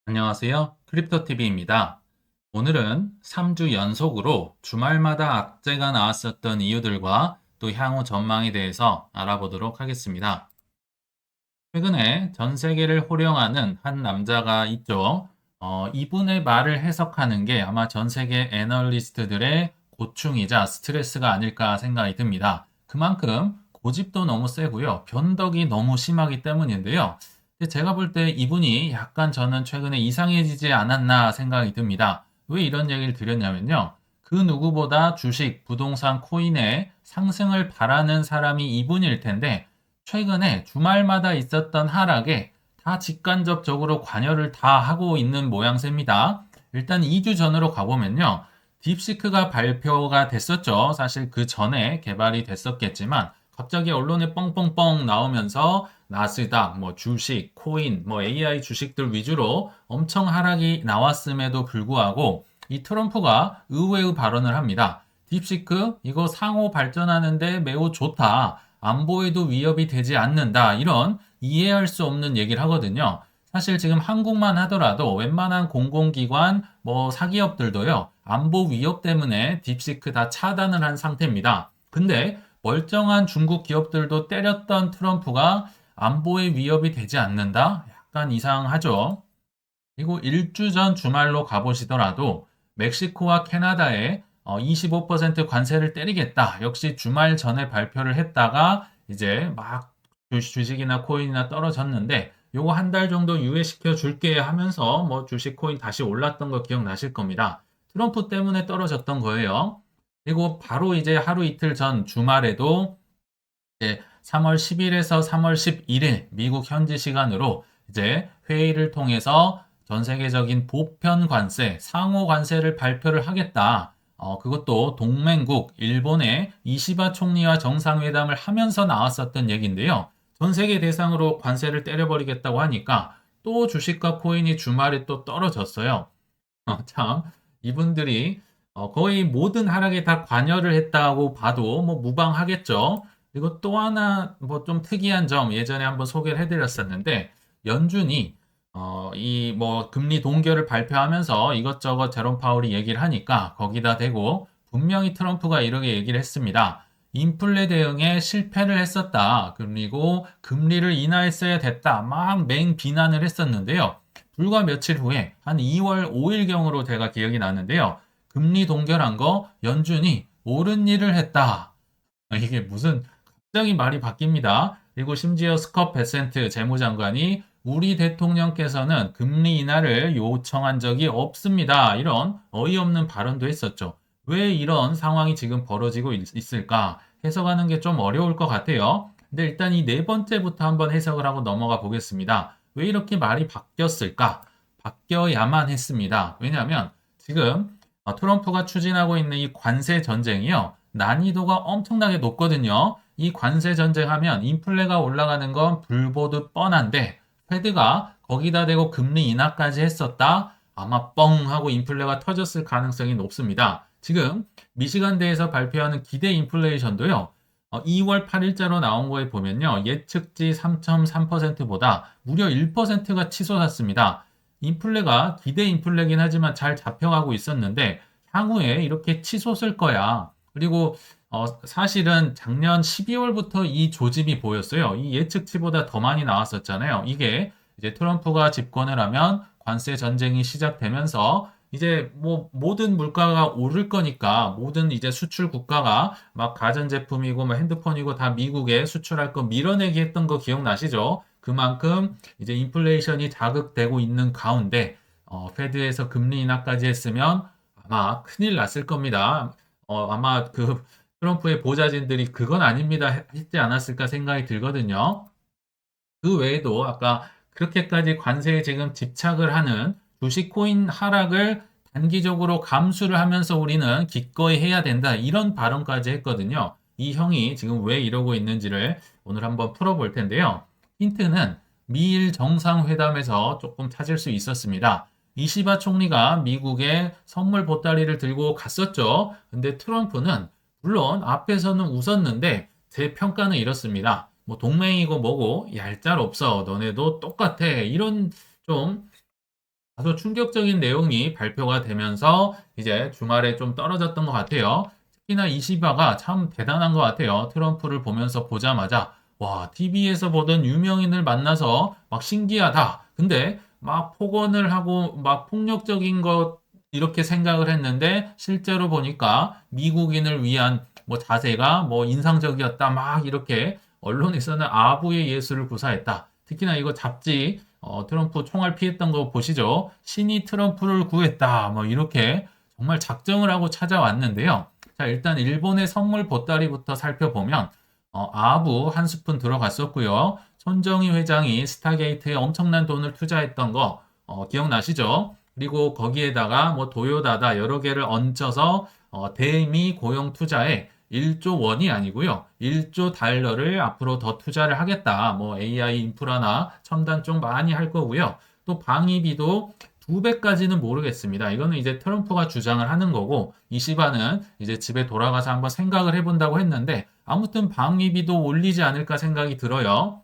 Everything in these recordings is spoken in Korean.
안녕하세요. 크립토TV입니다. 오늘은 3주 연속으로 주말마다 악재가 나왔었던 이유들과 또 향후 전망에 대해서 알아보도록 하겠습니다. 최근에 전 세계를 호령하는 한 남자가 있죠. 이분의 말을 해석하는 게 아마 전 세계 애널리스트들의 고충이자 스트레스가 아닐까 생각이 듭니다. 그만큼 고집도 너무 세고요. 변덕이 너무 심하기 때문인데요. 제가 볼 때 이분이 약간 저는 최근에 이상해지지 않았나 생각이 듭니다. 왜 이런 얘기를 드렸냐면요. 그 누구보다 주식, 부동산, 코인의 상승을 바라는 사람이 이분일 텐데 최근에 주말마다 있었던 하락에 다 직간접적으로 관여를 다 하고 있는 모양새입니다. 일단 2주 전으로 가보면요. 딥시크가 발표가 됐었죠. 사실 그 전에 개발이 됐었겠지만 갑자기 언론에 뻥뻥뻥 나오면서 나스닥, 주식, 코인, AI 주식들 위주로 엄청 하락이 나왔음에도 불구하고 이 트럼프가 의외의 발언을 합니다. 딥시크 이거 상호 발전하는데 매우 좋다. 안보에도 위협이 되지 않는다. 이런 이해할 수 없는 얘기를 하거든요. 사실 지금 한국만 하더라도 웬만한 공공기관, 사기업들도요, 안보 위협 때문에 딥시크 다 차단을 한 상태입니다. 근데 멀쩡한 중국 기업들도 때렸던 트럼프가 안보에 위협이 되지 않는다? 약간 이상하죠. 그리고 일주 전 주말로 가보시더라도 멕시코와 캐나다에 25% 관세를 때리겠다. 역시 주말 전에 발표를 했다가 이제 막 주식이나 코인이나 떨어졌는데 요거 한 달 정도 유예시켜 줄게 하면서 주식 코인 다시 올랐던 거 기억나실 겁니다. 트럼프 때문에 떨어졌던 거예요. 그리고 바로 이제 하루 이틀 전 주말에도 이제 3월 10일에서 3월 11일 미국 현지 시간으로 이제 회의를 통해서 전 세계적인 보편 관세, 상호 관세를 발표를 하겠다. 그것도 동맹국 일본의 이시바 총리와 정상회담을 하면서 나왔었던 얘기인데요. 전 세계 대상으로 관세를 때려버리겠다고 하니까 또 주식과 코인이 주말에 또 떨어졌어요. 참, 이분들이 거의 모든 하락에 다 관여를 했다고 봐도 무방하겠죠. 그리고 또 하나 좀 특이한 점 예전에 한번 소개를 해드렸었는데 연준이 이 금리 동결을 발표하면서 이것저것 제롬 파월이 얘기를 하니까 거기다 대고 분명히 트럼프가 이렇게 얘기를 했습니다. 인플레 대응에 실패를 했었다. 그리고 금리를 인하했어야 됐다. 막 맹비난을 했었는데요. 불과 며칠 후에 한 2월 5일경으로 제가 기억이 나는데요. 금리 동결한 거 연준이 옳은 일을 했다. 이게 무슨 갑자기 말이 바뀝니다. 그리고 심지어 스캇 베센트 재무장관이 우리 대통령께서는 금리 인하를 요청한 적이 없습니다. 이런 어이없는 발언도 했었죠. 왜 이런 상황이 지금 벌어지고 있을까? 해석하는 게 좀 어려울 것 같아요. 근데 일단 이 네 번째부터 한번 해석을 하고 넘어가 보겠습니다. 왜 이렇게 말이 바뀌었을까? 바뀌어야만 했습니다. 왜냐하면 지금 트럼프가 추진하고 있는 이 관세 전쟁이요. 난이도가 엄청나게 높거든요. 이 관세 전쟁하면 인플레가 올라가는 건 불보듯 뻔한데 페드가 거기다 대고 금리 인하까지 했었다. 아마 뻥 하고 인플레가 터졌을 가능성이 높습니다. 지금 미시간대에서 발표하는 기대 인플레이션도요. 2월 8일자로 나온 거에 보면요. 예측치 3.3%보다 무려 1%가 치솟았습니다. 인플레가 기대 인플레긴 하지만 잘 잡혀가고 있었는데 향후에 이렇게 치솟을 거야. 그리고 사실은 작년 12월부터 이 조짐이 보였어요. 이 예측치보다 더 많이 나왔었잖아요. 이게 이제 트럼프가 집권을 하면 관세 전쟁이 시작되면서 이제 모든 물가가 오를 거니까 모든 이제 수출 국가가 막 가전제품이고 핸드폰이고 다 미국에 수출할 거 밀어내기 했던 거 기억나시죠? 그만큼 이제 인플레이션이 자극되고 있는 가운데 페드에서 금리 인하까지 했으면 아마 큰일 났을 겁니다. 아마 그 트럼프의 보좌진들이 그건 아닙니다 했지 않았을까 생각이 들거든요. 그 외에도 아까 그렇게까지 관세에 지금 집착을 하는 주식 코인 하락을 단기적으로 감수를 하면서 우리는 기꺼이 해야 된다. 이런 발언까지 했거든요. 이 형이 지금 왜 이러고 있는지를 오늘 한번 풀어볼 텐데요. 힌트는 미일 정상회담에서 조금 찾을 수 있었습니다. 이시바 총리가 미국에 선물 보따리를 들고 갔었죠. 근데 트럼프는 물론 앞에서는 웃었는데 제 평가는 이렇습니다. 동맹이고 뭐고 얄짤없어. 너네도 똑같아. 이런 좀 아주 충격적인 내용이 발표가 되면서 이제 주말에 좀 떨어졌던 것 같아요. 특히나 이시바가 참 대단한 것 같아요. 트럼프를 보면서 보자마자 와, TV에서 보던 유명인을 만나서 막 신기하다. 근데 막 폭언을 하고 막 폭력적인 것 이렇게 생각을 했는데 실제로 보니까 미국인을 위한 뭐 자세가 뭐 인상적이었다. 막 이렇게 언론에서는 아부의 예술을 구사했다. 특히나 이거 잡지 트럼프 총알 피했던 거 보시죠. 신이 트럼프를 구했다. 뭐 이렇게 정말 작정을 하고 찾아왔는데요. 자, 일단 일본의 선물 보따리부터 살펴보면 아부 한 스푼 들어갔었고요. 손정희 회장이 스타게이트에 엄청난 돈을 투자했던 거 기억나시죠? 그리고 거기에다가 뭐 도요다다 여러 개를 얹혀서 대미 고용 투자에 1조 원이 아니고요. 1조 달러를 앞으로 더 투자를 하겠다. 뭐 AI 인프라나 첨단 쪽 많이 할 거고요. 또 방위비도 2배까지는 모르겠습니다. 이거는 이제 트럼프가 주장을 하는 거고 이시바는 이제 집에 돌아가서 한번 생각을 해본다고 했는데 아무튼 방위비도 올리지 않을까 생각이 들어요.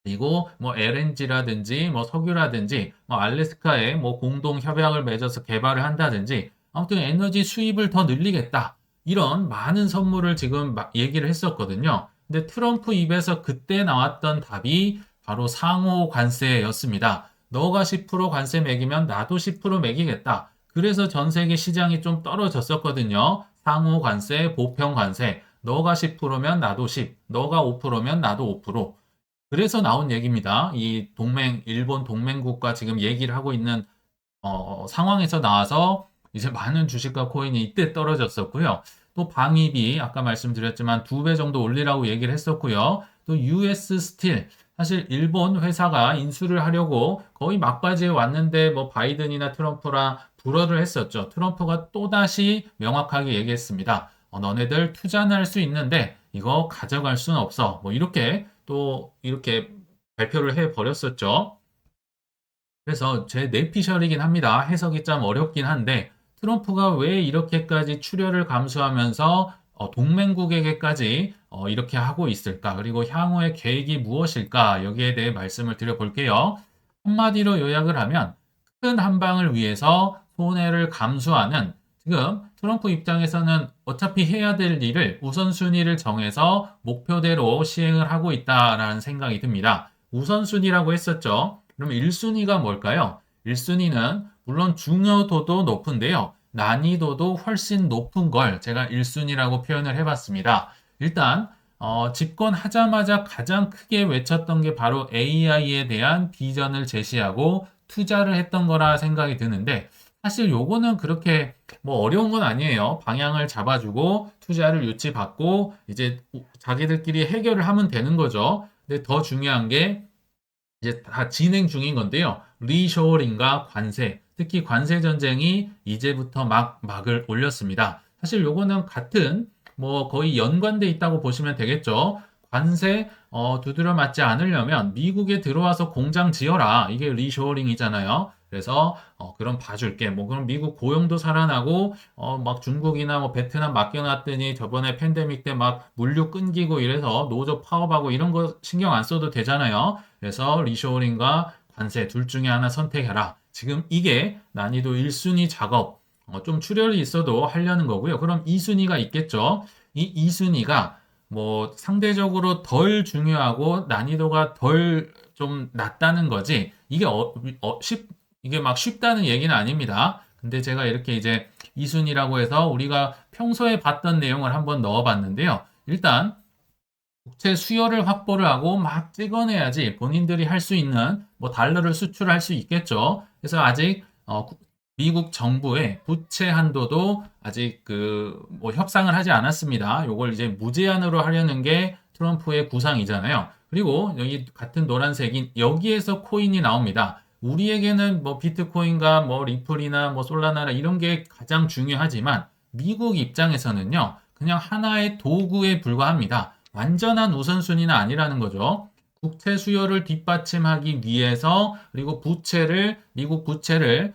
그리고 뭐 LNG라든지 뭐 석유라든지 뭐 알래스카에 뭐 공동 협약을 맺어서 개발을 한다든지 아무튼 에너지 수입을 더 늘리겠다. 이런 많은 선물을 지금 얘기를 했었거든요. 근데 트럼프 입에서 그때 나왔던 답이 바로 상호 관세였습니다. 너가 10% 관세 매기면 나도 10% 매기겠다. 그래서 전 세계 시장이 좀 떨어졌었거든요. 상호 관세, 보편 관세. 너가 10%면 나도 10, 너가 5%면 나도 5%. 그래서 나온 얘기입니다. 이 동맹, 일본 동맹국과 지금 얘기를 하고 있는 상황에서 나와서 이제 많은 주식과 코인이 이때 떨어졌었고요. 또 방위비, 아까 말씀드렸지만 2배 정도 올리라고 얘기를 했었고요. 또 US 스틸, 사실 일본 회사가 인수를 하려고 거의 막바지에 왔는데 뭐 바이든이나 트럼프랑 불어를 했었죠. 트럼프가 또다시 명확하게 얘기했습니다. 너네들 투자는 할 수 있는데 이거 가져갈 수는 없어. 뭐 이렇게 또 이렇게 발표를 해 버렸었죠. 그래서 제 뇌피셜이긴 합니다. 해석이 좀 어렵긴 한데 트럼프가 왜 이렇게까지 출혈을 감수하면서 동맹국에게까지 이렇게 하고 있을까? 그리고 향후의 계획이 무엇일까? 여기에 대해 말씀을 드려볼게요. 한마디로 요약을 하면 큰 한방을 위해서 손해를 감수하는 지금 트럼프 입장에서는 어차피 해야 될 일을 우선순위를 정해서 목표대로 시행을 하고 있다라는 생각이 듭니다. 우선순위라고 했었죠. 그럼 1순위가 뭘까요? 1순위는 물론 중요도도 높은데요. 난이도도 훨씬 높은 걸 제가 1순위라고 표현을 해봤습니다. 일단 집권하자마자 가장 크게 외쳤던 게 바로 AI에 대한 비전을 제시하고 투자를 했던 거라 생각이 드는데 사실 요거는 그렇게 뭐 어려운 건 아니에요. 방향을 잡아주고 투자를 유치받고 이제 자기들끼리 해결을 하면 되는 거죠. 근데 더 중요한 게 이제 다 진행 중인 건데요. 리쇼어링과 관세, 특히 관세 전쟁이 이제부터 막을 올렸습니다. 사실 요거는 같은 뭐 거의 연관돼 있다고 보시면 되겠죠. 관세 두드려 맞지 않으려면 미국에 들어와서 공장 지어라. 이게 리쇼어링이잖아요. 그래서 그럼 봐줄게. 뭐 그럼 미국 고용도 살아나고 막 중국이나 뭐 베트남 맡겨놨더니 저번에 팬데믹 때 막 물류 끊기고 이래서 노조 파업하고 이런 거 신경 안 써도 되잖아요. 그래서 리쇼어링과 관세 둘 중에 하나 선택해라. 지금 이게 난이도 1순위 작업. 좀 출혈이 있어도 하려는 거고요. 그럼 2순위가 있겠죠. 이 2순위가 뭐 상대적으로 덜 중요하고 난이도가 덜 좀 낮다는 거지. 이게 막 쉽다는 얘기는 아닙니다. 근데 제가 이렇게 이제 2순위라고 해서 우리가 평소에 봤던 내용을 한번 넣어 봤는데요. 일단 국채 수요를 확보를 하고 막 찍어내야지 본인들이 할 수 있는 뭐 달러를 수출할 수 있겠죠. 그래서 아직 미국 정부의 부채 한도도 아직 그 뭐 협상을 하지 않았습니다. 요걸 이제 무제한으로 하려는 게 트럼프의 구상이잖아요. 그리고 여기 같은 노란색인 여기에서 코인이 나옵니다. 우리에게는 뭐 비트코인과 뭐 리플이나 뭐 솔라나라 이런 게 가장 중요하지만 미국 입장에서는요. 그냥 하나의 도구에 불과합니다. 완전한 우선순위는 아니라는 거죠. 국채 수요를 뒷받침하기 위해서 그리고 미국 부채를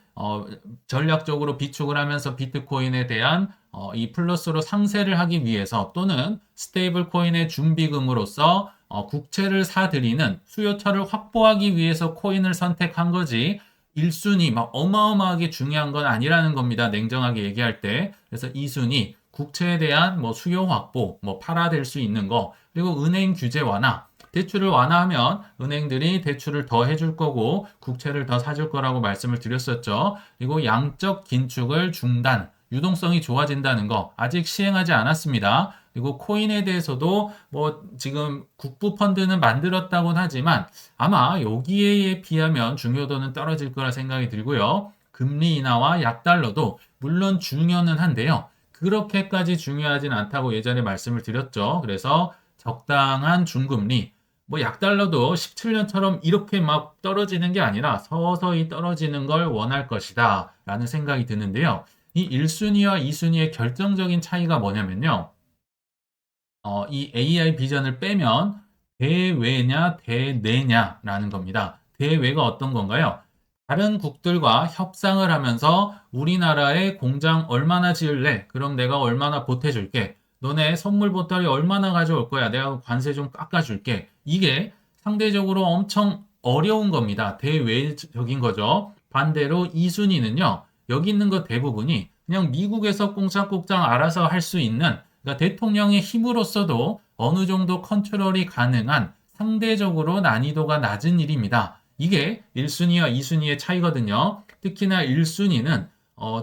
전략적으로 비축을 하면서 비트코인에 대한 이 플러스로 상세를 하기 위해서 또는 스테이블 코인의 준비금으로서 국채를 사들이는 수요처를 확보하기 위해서 코인을 선택한 거지 1순위 막 어마어마하게 중요한 건 아니라는 겁니다. 냉정하게 얘기할 때. 그래서 2순위 국채에 대한 뭐 수요 확보, 뭐 팔아댈 수 있는 거, 그리고 은행 규제 완화. 대출을 완화하면 은행들이 대출을 더 해줄 거고 국채를 더 사줄 거라고 말씀을 드렸었죠. 그리고 양적 긴축을 중단, 유동성이 좋아진다는 거 아직 시행하지 않았습니다. 그리고 코인에 대해서도 뭐 지금 국부 펀드는 만들었다고는 하지만 아마 여기에 비하면 중요도는 떨어질 거라 생각이 들고요. 금리 인하와 약달러도 물론 중요는 한데요. 그렇게까지 중요하진 않다고 예전에 말씀을 드렸죠. 그래서 적당한 중금리, 뭐 약달러도 17년처럼 이렇게 막 떨어지는 게 아니라 서서히 떨어지는 걸 원할 것이다 라는 생각이 드는데요. 이 1순위와 2순위의 결정적인 차이가 뭐냐면요. 이 AI 비전을 빼면 대외냐 대내냐라는 겁니다. 대외가 어떤 건가요? 다른 국들과 협상을 하면서 우리나라에 공장 얼마나 지을래? 그럼 내가 얼마나 보태줄게. 너네 선물 보따리 얼마나 가져올 거야? 내가 관세 좀 깎아줄게. 이게 상대적으로 엄청 어려운 겁니다. 대외적인 거죠. 반대로 2순위는요. 여기 있는 것 대부분이 그냥 미국에서 꽁짝꽁짝 알아서 할 수 있는, 그러니까 대통령의 힘으로서도 어느 정도 컨트롤이 가능한 상대적으로 난이도가 낮은 일입니다. 이게 1순위와 2순위의 차이거든요. 특히나 1순위는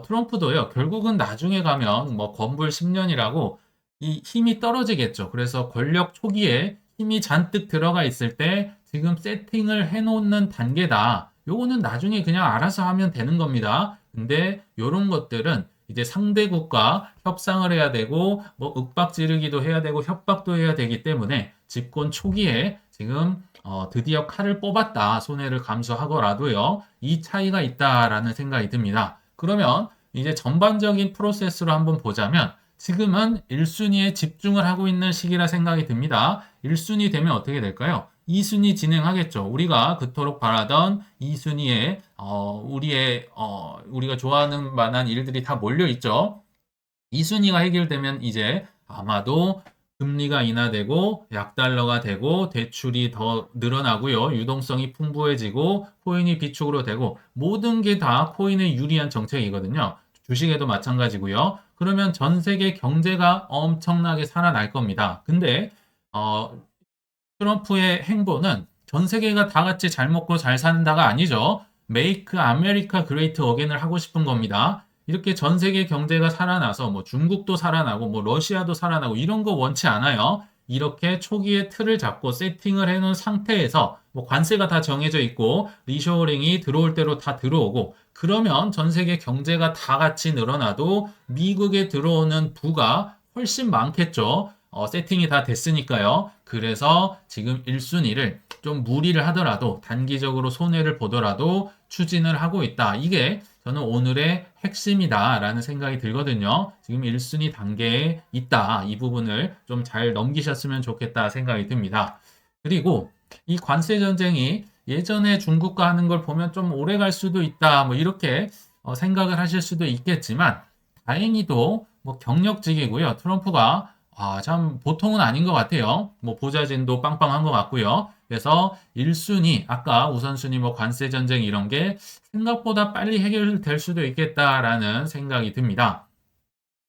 트럼프도요. 결국은 나중에 가면 뭐 건불 10년이라고 이 힘이 떨어지겠죠. 그래서 권력 초기에 힘이 잔뜩 들어가 있을 때 지금 세팅을 해놓는 단계다. 요거는 나중에 그냥 알아서 하면 되는 겁니다. 근데 요런 것들은 이제 상대국과 협상을 해야 되고 뭐 윽박 지르기도 해야 되고 협박도 해야 되기 때문에 집권 초기에 지금 드디어 칼을 뽑았다. 손해를 감수하더라도요. 이 차이가 있다라는 생각이 듭니다. 그러면 이제 전반적인 프로세스로 한번 보자면 지금은 1순위에 집중을 하고 있는 시기라 생각이 듭니다. 1순위 되면 어떻게 될까요? 2순위 진행하겠죠. 우리가 그토록 바라던 2순위에 우리가 좋아하는 만한 일들이 다 몰려 있죠. 2순위가 해결되면 이제 아마도 금리가 인하되고 약달러가 되고 대출이 더 늘어나고요. 유동성이 풍부해지고 코인이 비축으로 되고 모든 게 다 코인에 유리한 정책이거든요. 주식에도 마찬가지고요. 그러면 전 세계 경제가 엄청나게 살아날 겁니다. 근데 어, 트럼프의 행보는 전 세계가 다 같이 잘 먹고 잘 산다가 아니죠. Make America Great Again을 하고 싶은 겁니다. 이렇게 전 세계 경제가 살아나서 뭐 중국도 살아나고 뭐 러시아도 살아나고 이런 거 원치 않아요. 이렇게 초기에 틀을 잡고 세팅을 해놓은 상태에서 뭐 관세가 다 정해져 있고 리쇼어링이 들어올 대로 다 들어오고 그러면 전 세계 경제가 다 같이 늘어나도 미국에 들어오는 부가 훨씬 많겠죠. 세팅이 다 됐으니까요. 그래서 지금 1순위를 좀 무리를 하더라도 단기적으로 손해를 보더라도 추진을 하고 있다. 이게 저는 오늘의 핵심이다라는 생각이 들거든요. 지금 1순위 단계에 있다. 이 부분을 좀 잘 넘기셨으면 좋겠다 생각이 듭니다. 그리고 이 관세 전쟁이 예전에 중국과 하는 걸 보면 좀 오래 갈 수도 있다. 뭐 이렇게 생각을 하실 수도 있겠지만 다행히도 뭐 경력직이고요. 트럼프가 참 보통은 아닌 것 같아요. 뭐 보좌진도 빵빵한 것 같고요. 그래서 1순위, 아까 우선순위 뭐 관세 전쟁 이런 게 생각보다 빨리 해결될 수도 있겠다라는 생각이 듭니다.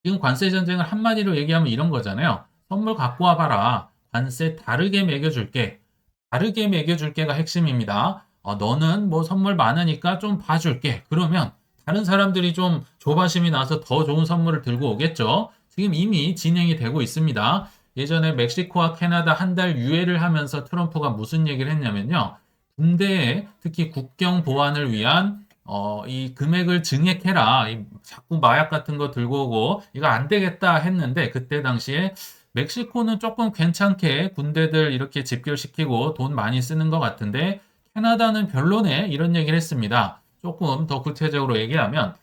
지금 관세 전쟁을 한마디로 얘기하면 이런 거잖아요. 선물 갖고 와봐라. 관세 다르게 매겨줄게. 다르게 매겨줄게가 핵심입니다. 너는 뭐 선물 많으니까 좀 봐줄게. 그러면 다른 사람들이 좀 조바심이 나서 더 좋은 선물을 들고 오겠죠. 지금 이미 진행이 되고 있습니다. 예전에 멕시코와 캐나다 한 달 유예를 하면서 트럼프가 무슨 얘기를 했냐면요. 군대에 특히 국경 보안을 위한 이 금액을 증액해라. 자꾸 마약 같은 거 들고 오고 이거 안 되겠다 했는데 그때 당시에 멕시코는 조금 괜찮게 군대들 이렇게 집결시키고 돈 많이 쓰는 것 같은데 캐나다는 별로네 이런 얘기를 했습니다. 조금 더 구체적으로 얘기하면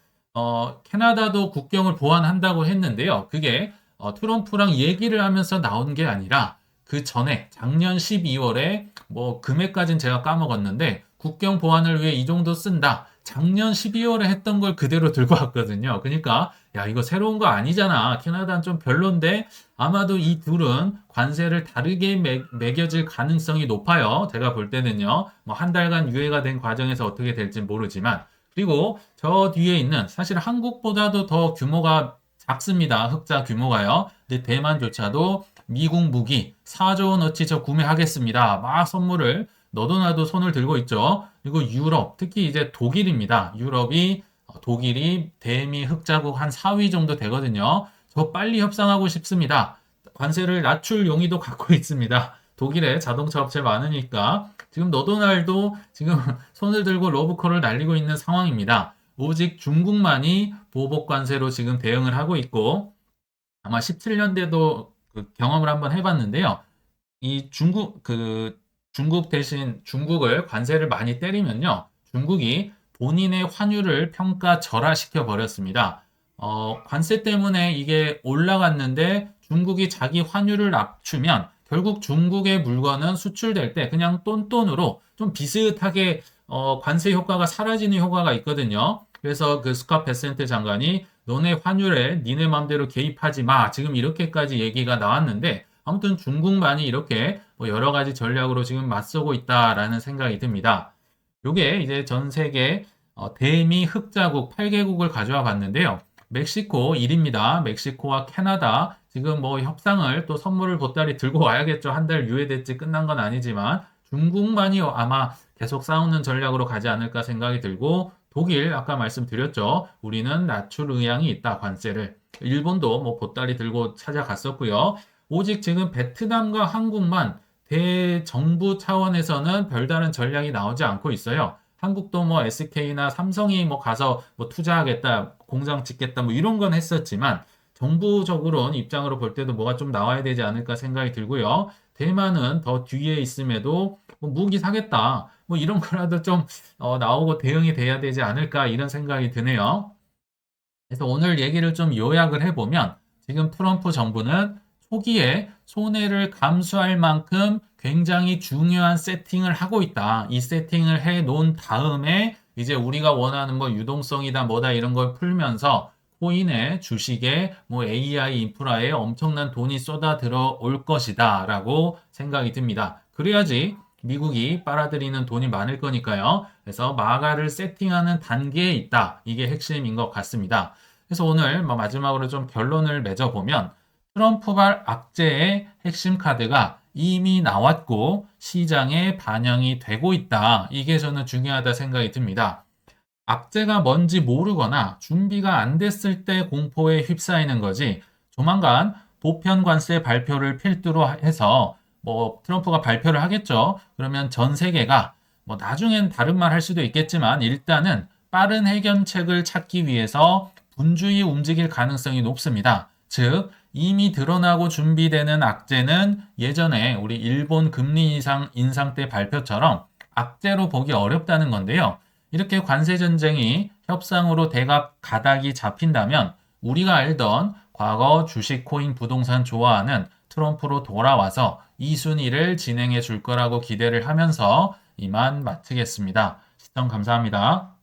캐나다도 국경을 보안한다고 했는데요. 그게 트럼프랑 얘기를 하면서 나온 게 아니라 그 전에 작년 12월에 뭐 금액까지는 제가 까먹었는데 국경 보안을 위해 이 정도 쓴다. 작년 12월에 했던 걸 그대로 들고 왔거든요. 그러니까 야 이거 새로운 거 아니잖아. 캐나다는 좀 별론데 아마도 이 둘은 관세를 다르게 매겨질 가능성이 높아요. 제가 볼 때는요. 뭐 한 달간 유예가 된 과정에서 어떻게 될지 모르지만 그리고 저 뒤에 있는 사실 한국보다도 더 규모가 작습니다. 흑자 규모가요. 근데 대만조차도 미국 무기 4조 원어치 저 구매하겠습니다. 막 선물을 너도 나도 손을 들고 있죠. 그리고 유럽, 특히 이제 독일입니다. 독일이 대미 흑자국 한 4위 정도 되거든요. 저 빨리 협상하고 싶습니다. 관세를 낮출 용의도 갖고 있습니다. 독일에 자동차 업체 많으니까 지금 너도날도 지금 손을 들고 러브콜을 날리고 있는 상황입니다. 오직 중국만이 보복 관세로 지금 대응을 하고 있고 아마 17년대도 경험을 한번 해봤는데요. 이 중국 대신 중국을 관세를 많이 때리면요. 중국이 본인의 환율을 평가 절하시켜 버렸습니다. 관세 때문에 이게 올라갔는데 중국이 자기 환율을 낮추면 결국 중국의 물건은 수출될 때 그냥 똔똔으로 좀 비슷하게 관세 효과가 사라지는 효과가 있거든요. 그래서 그 스캇 베센트 장관이 너네 환율에 니네 맘대로 개입하지 마. 지금 이렇게까지 얘기가 나왔는데 아무튼 중국만이 이렇게 뭐 여러 가지 전략으로 지금 맞서고 있다라는 생각이 듭니다. 요게 이제 전 세계 대미 흑자국 8개국을 가져와 봤는데요. 멕시코 1입니다. 멕시코와 캐나다 지금 뭐 협상을 또 선물을 보따리 들고 와야겠죠. 한 달 유예됐지 끝난 건 아니지만 중국만이 아마 계속 싸우는 전략으로 가지 않을까 생각이 들고 독일 아까 말씀드렸죠. 우리는 낮출 의향이 있다 관세를. 일본도 뭐 보따리 들고 찾아갔었고요. 오직 지금 베트남과 한국만 대정부 차원에서는 별다른 전략이 나오지 않고 있어요. 한국도 뭐 SK나 삼성이 뭐 가서 뭐 투자하겠다, 공장 짓겠다 뭐 이런 건 했었지만 정부적으로는 입장으로 볼 때도 뭐가 좀 나와야 되지 않을까 생각이 들고요. 대만은 더 뒤에 있음에도 뭐 무기 사겠다. 뭐 이런 거라도 좀 나오고 대응이 돼야 되지 않을까 이런 생각이 드네요. 그래서 오늘 얘기를 좀 요약을 해보면 지금 트럼프 정부는 초기에 손해를 감수할 만큼 굉장히 중요한 세팅을 하고 있다. 이 세팅을 해 놓은 다음에 이제 우리가 원하는 뭐 유동성이다 뭐다 이런 걸 풀면서 코인에 주식에 뭐 AI 인프라에 엄청난 돈이 쏟아 들어올 것이다 라고 생각이 듭니다. 그래야지 미국이 빨아들이는 돈이 많을 거니까요. 그래서 마가를 세팅하는 단계에 있다. 이게 핵심인 것 같습니다. 그래서 오늘 마지막으로 좀 결론을 맺어보면 트럼프발 악재의 핵심 카드가 이미 나왔고 시장에 반영이 되고 있다. 이게 저는 중요하다 생각이 듭니다. 악재가 뭔지 모르거나 준비가 안 됐을 때 공포에 휩싸이는 거지 조만간 보편 관세 발표를 필두로 해서 뭐 트럼프가 발표를 하겠죠. 그러면 전 세계가 뭐 나중엔 다른 말 할 수도 있겠지만 일단은 빠른 해결책을 찾기 위해서 분주히 움직일 가능성이 높습니다. 즉 이미 드러나고 준비되는 악재는 예전에 우리 일본 금리 인상 때 발표처럼 악재로 보기 어렵다는 건데요. 이렇게 관세 전쟁이 협상으로 대각 가닥이 잡힌다면 우리가 알던 과거 주식, 코인, 부동산 좋아하는 트럼프로 돌아와서 이 순위를 진행해 줄 거라고 기대를 하면서 이만 마치겠습니다. 시청 감사합니다.